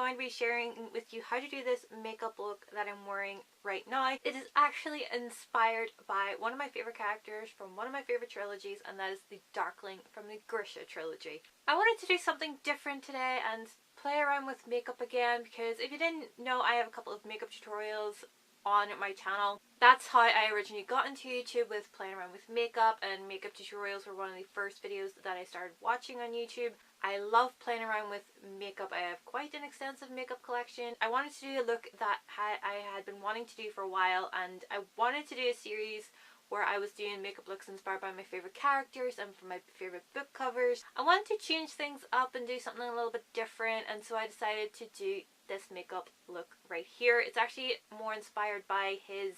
going to be sharing with you how to do this makeup look that I'm wearing right now. It is actually inspired by one of my favorite characters from one of my favorite trilogies, and that is the Darkling from the GRISHA trilogy. I wanted to do something different today and play around with makeup again, because if you didn't know, I have a couple of makeup tutorials on my channel. That's how I originally got into YouTube, with playing around with makeup, and makeup tutorials were one of the first videos that I started watching on YouTube. I love playing around with makeup. I have quite an extensive makeup collection. I wanted to do a look that I had been wanting to do for a while, and I wanted to do a series where I was doing makeup looks inspired by my favorite characters and from my favorite book covers. I wanted to change things up and do something a little bit different, and so I decided to do this makeup look right here. It's actually more inspired by his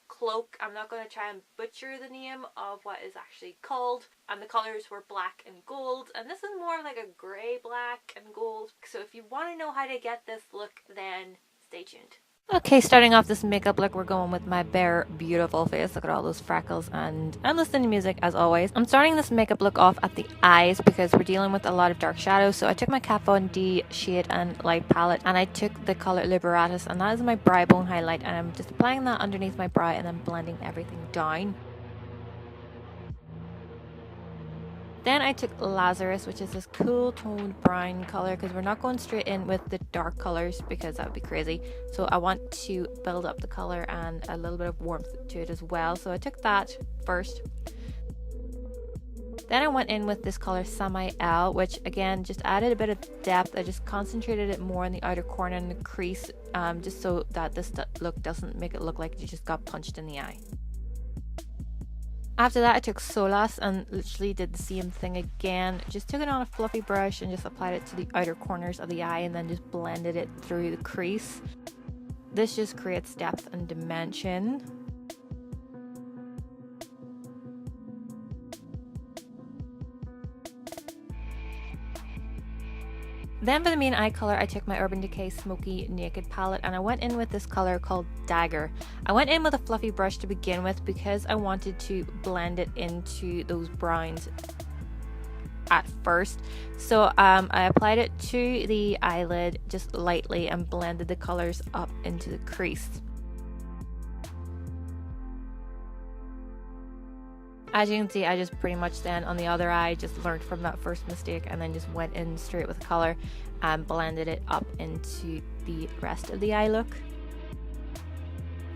cloak. I'm not going to try and butcher the name of what is actually called, and the colors were black and gold, and this is more like a grey, black and gold. So if you want to know how to get this look, then stay tuned. Okay, starting off this makeup look, we're going with my bare, beautiful face. Look at all those freckles, and I'm listening to music as always. I'm starting this makeup look off at the eyes because we're dealing with a lot of dark shadows. So I took my Kat Von D Shade and Light palette, and I took the color Liberatus, and that is my brow bone highlight, and I'm just applying that underneath my brow and then blending everything down. Then I took Lazarus, which is this cool toned brown color, because we're not going straight in with the dark colors because that would be crazy. So I want to build up the color and a little bit of warmth to it as well. So I took that first. Then I went in with this color Semi L, which again just added a bit of depth. I just concentrated it more in the outer corner and the crease, just so that this look doesn't make it look like you just got punched in the eye. After that, I took Solas and literally did the same thing again. Just took it on a fluffy brush and just applied it to the outer corners of the eye, and then just blended it through the crease. This just creates depth and dimension. Then for the main eye color, I took my Urban Decay Smoky Naked palette, and I went in with this color called Dagger. I went in with a fluffy brush to begin with because I wanted to blend it into those browns at first. So I applied it to the eyelid just lightly and blended the colors up into the crease. As you can see, I just pretty much then on the other eye just learned from that first mistake, and then just went in straight with color and blended it up into the rest of the eye look.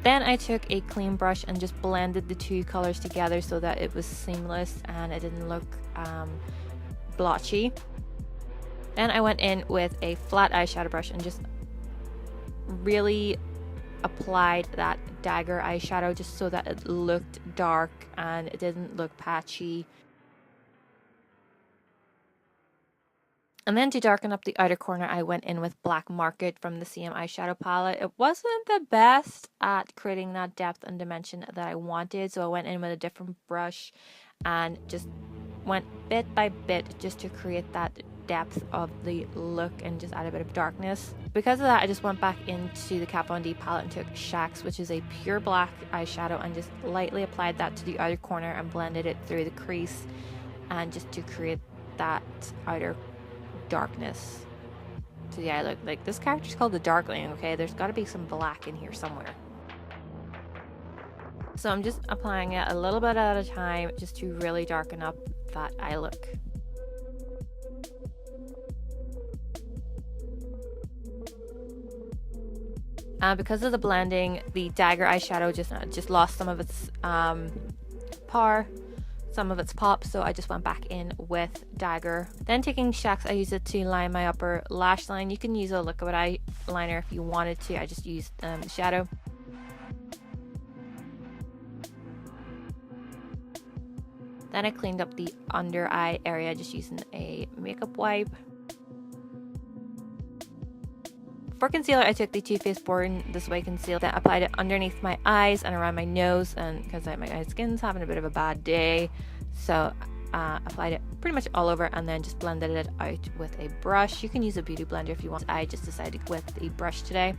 Then I took a clean brush and just blended the two colors together so that it was seamless and it didn't look blotchy. Then I went in with a flat eyeshadow brush and just really applied that Dagger eyeshadow just so that it looked dark and it didn't look patchy. And then to darken up the outer corner, I went in with Black Market from the same eyeshadow palette. It wasn't the best at creating that depth and dimension that I wanted, so I went in with a different brush and just went bit by bit just to create that depth of the look and just add a bit of darkness. Because of that, I just went back into the Kat Von D palette and took Shax, which is a pure black eyeshadow, and just lightly applied that to the outer corner and blended it through the crease, and just to create that outer darkness to the eye look. Like, this character's called the Darkling, okay? There's got to be some black in here somewhere. So I'm just applying it a little bit at a time just to really darken up that eye look. Because of the blending, the Dagger eyeshadow just lost some of its power, some of its pop, so I just went back in with Dagger. Then taking Shax, I used it to line my upper lash line. You can use a liquid eyeliner if you wanted to. I just used the shadow. Then I cleaned up the under eye area just using a makeup wipe. For concealer, I took the Too Faced Born This Way concealer, then applied it underneath my eyes and around my nose, and because my skin's having a bit of a bad day, so applied it pretty much all over, and then just blended it out with a brush. You can use a beauty blender if you want. I just decided with a brush today.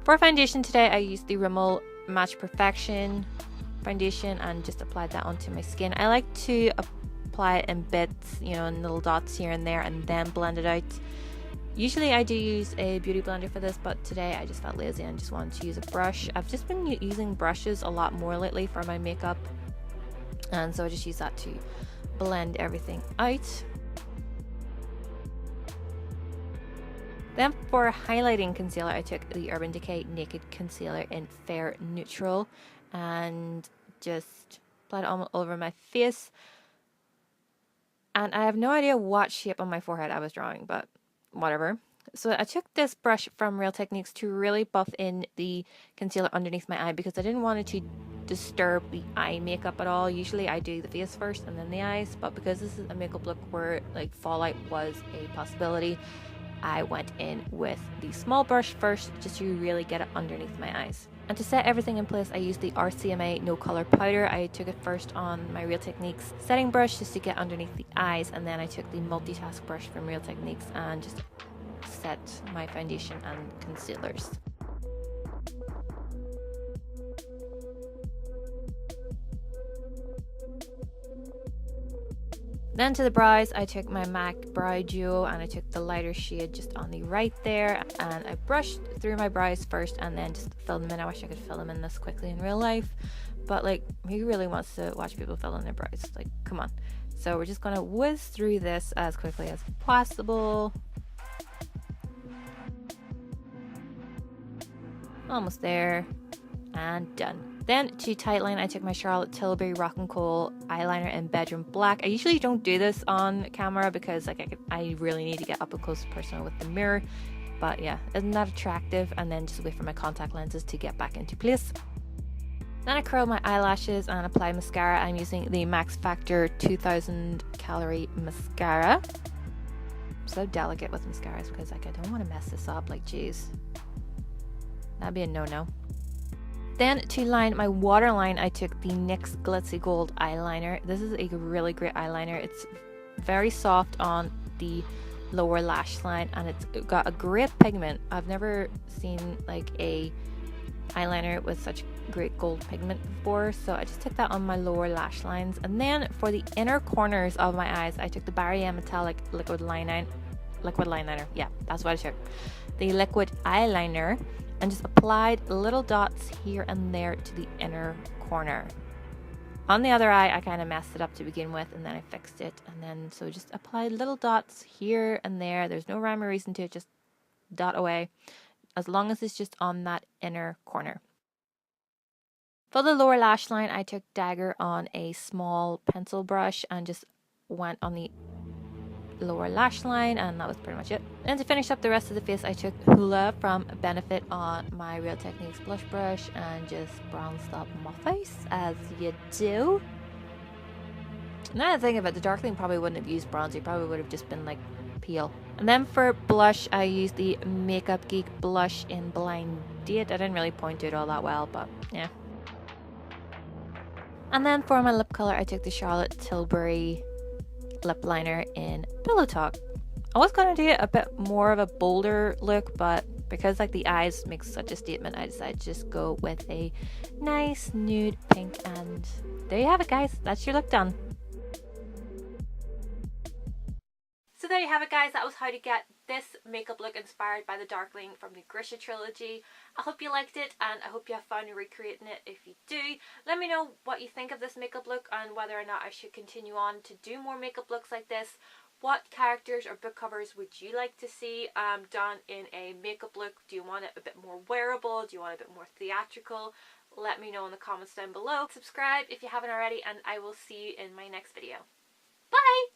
For foundation today, I used the Rimmel Match Perfection foundation and just applied that onto my skin. I like to apply it in bits, you know, in little dots here and there, and then blend it out. Usually I do use a beauty blender for this, but today I just felt lazy and just wanted to use a brush. I've just been using brushes a lot more lately for my makeup, and so I just use that to blend everything out. Then for highlighting concealer, I took the Urban Decay Naked Concealer in Fair Neutral and just applied it all over my face. And I have no idea what shape on my forehead I was drawing, but whatever. So I took this brush from Real Techniques to really buff in the concealer underneath my eye because I didn't want it to disturb the eye makeup at all. Usually I do the face first and then the eyes, but because this is a makeup look where like fallout was a possibility, I went in with the small brush first just to really get it underneath my eyes. And to set everything in place, I used the RCMA No Color Powder. I took it first on my Real Techniques setting brush just to get underneath the eyes, and then I took the multitask brush from Real Techniques and just set my foundation and concealers. Then to the brows, I took my MAC Brow Duo and I took the lighter shade just on the right there, and I brushed through my brows first and then just filled them in. I wish I could fill them in this quickly in real life, but like, who really wants to watch people fill in their brows? Like, come on. So we're just gonna whiz through this as quickly as possible. Almost there, and done. Then to tightline, I took my Charlotte Tilbury Rock and Coal eyeliner in Bedroom Black. I usually don't do this on camera because like I really need to get up close and personal with the mirror. But yeah, isn't that attractive? And then just wait for my contact lenses to get back into place. Then I curl my eyelashes and apply mascara. I'm using the Max Factor 2000 calorie mascara. I'm so delicate with mascaras because like I don't want to mess this up. Like, geez, that'd be a no-no. Then to line my waterline, I took the NYX Glitzy Gold eyeliner. This is a really great eyeliner. It's very soft on the lower lash line and it's got a great pigment. I've never seen like a eyeliner with such great gold pigment before, so I just took that on my lower lash lines. And then for the inner corners of my eyes, I took the Barry M Metallic liquid liner. Yeah, that's what I took. The liquid eyeliner, and just applied little dots here and there to the inner corner. On the other eye, I kind of messed it up to begin with, and then I fixed it. And then, so just applied little dots here and there. There's no rhyme or reason to it, just dot away, as long as it's just on that inner corner. For the lower lash line, I took Dagger on a small pencil brush and just went on the lower lash line, and that was pretty much it. And to finish up the rest of the face, I took Hula from Benefit on my Real Techniques blush brush and just bronzed up my face as you do. Now that I think about it, the Darkling probably wouldn't have used bronzer, it probably would have just been like peel. And then for blush, I used the Makeup Geek blush in Blind Date. I didn't really point to it all that well, but yeah. And then for my lip color, I took the Charlotte Tilbury lip liner in Pillow Talk. I was going to do a bit more of a bolder look, but because like the eyes make such a statement, I decided to just go with a nice nude pink, and there you have it, guys. That's your look done. So there you have it, guys. That was how to get this makeup look inspired by the Darkling from the GRISHA trilogy. I hope you liked it, and I hope you have fun recreating it. If you do, let me know what you think of this makeup look and whether or not I should continue on to do more makeup looks like this. What characters or book covers would you like to see done in a makeup look? Do you want it a bit more wearable? Do you want it a bit more theatrical? Let me know in the comments down below. Subscribe if you haven't already, and I will see you in my next video. Bye!